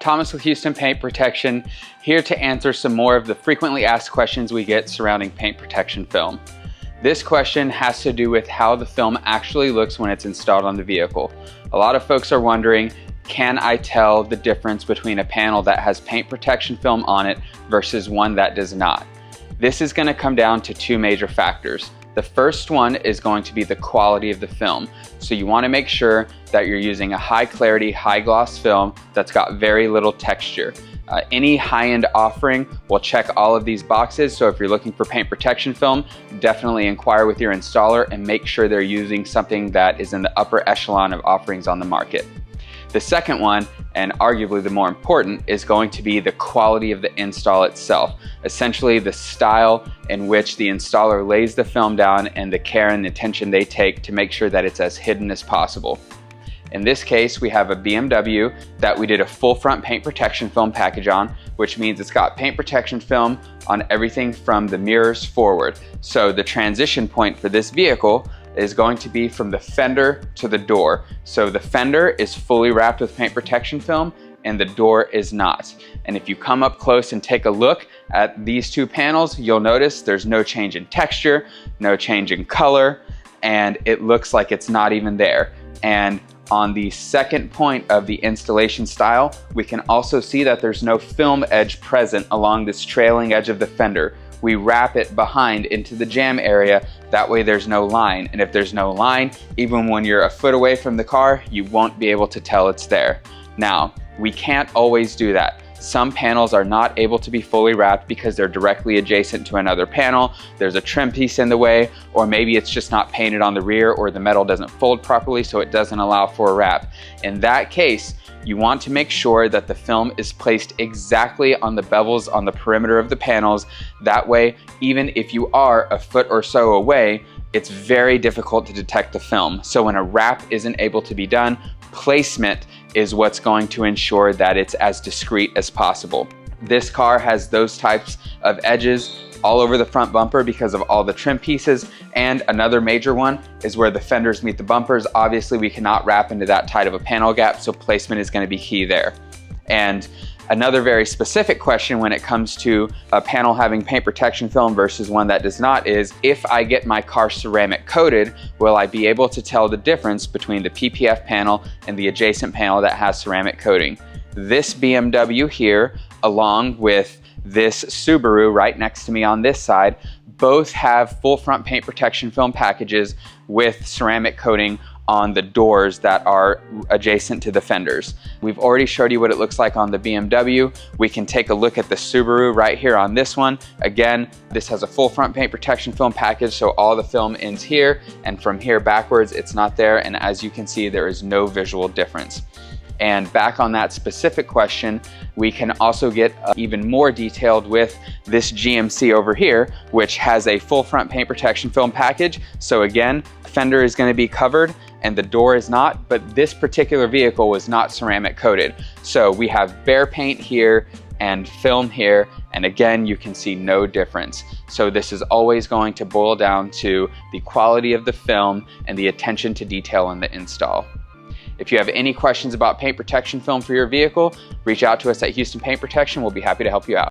Thomas with Houston Paint Protection, here to answer some more of the frequently asked questions we get surrounding paint protection film. This question has to do with how the film actually looks when it's installed on the vehicle. A lot of folks are wondering, can I tell the difference between a panel that has paint protection film on it versus one that does not? This is going to come down to two major factors. The first one is going to be the quality of the film. So you want to make sure that you're using a high clarity, high gloss film that's got very little texture. Any high-end offering will check all of these boxes, so if you're looking for paint protection film, definitely inquire with your installer and make sure they're using something that is in the upper echelon of offerings on the market. The second one, and arguably the more important, is going to be the quality of the install itself. Essentially the style in which the installer lays the film down and the care and the attention they take to make sure that it's as hidden as possible. In this case, we have a BMW that we did a full front paint protection film package on, which means it's got paint protection film on everything from the mirrors forward. So the transition point for this vehicle is going to be from the fender to the door. So the fender is fully wrapped with paint protection film and the door is not. And if you come up close and take a look at these two panels, you'll notice there's no change in texture, no change in color, and it looks like it's not even there. And on the second point of the installation style, we can also see that there's no film edge present along this trailing edge of the fender. We wrap it behind into the jam area, that way there's no line. And if there's no line, even when you're a foot away from the car, you won't be able to tell it's there. Now, we can't always do that. Some panels are not able to be fully wrapped because they're directly adjacent to another panel, there's a trim piece in the way, or maybe it's just not painted on the rear or the metal doesn't fold properly so it doesn't allow for a wrap. In that case, you want to make sure that the film is placed exactly on the bevels on the perimeter of the panels. That way, even if you are a foot or so away, it's very difficult to detect the film. So when a wrap isn't able to be done, placement is what's going to ensure that it's as discreet as possible. This car has those types of edges all over the front bumper because of all the trim pieces, and another major one is where the fenders meet the bumpers. Obviously we cannot wrap into that tight of a panel gap, so placement is going to be key there. And another very specific question when it comes to a panel having paint protection film versus one that does not is, if I get my car ceramic coated, will I be able to tell the difference between the PPF panel and the adjacent panel that has ceramic coating? This BMW here, along with this Subaru right next to me on this side, both have full front paint protection film packages with ceramic coating on the doors that are adjacent to the fenders. We've already showed you what it looks like on the BMW. We can take a look at the Subaru right here on this one. Again, this has a full front paint protection film package, so all the film ends here, and from here backwards it's not there, and as you can see, there is no visual difference. And back on that specific question, we can also get even more detailed with this GMC over here, which has a full front paint protection film package. So again, fender is going to be covered and the door is not, but this particular vehicle was not ceramic coated. So we have bare paint here and film here, and again, you can see no difference. So this is always going to boil down to the quality of the film and the attention to detail in the install. If you have any questions about paint protection film for your vehicle, reach out to us at Houston Paint Protection. We'll be happy to help you out.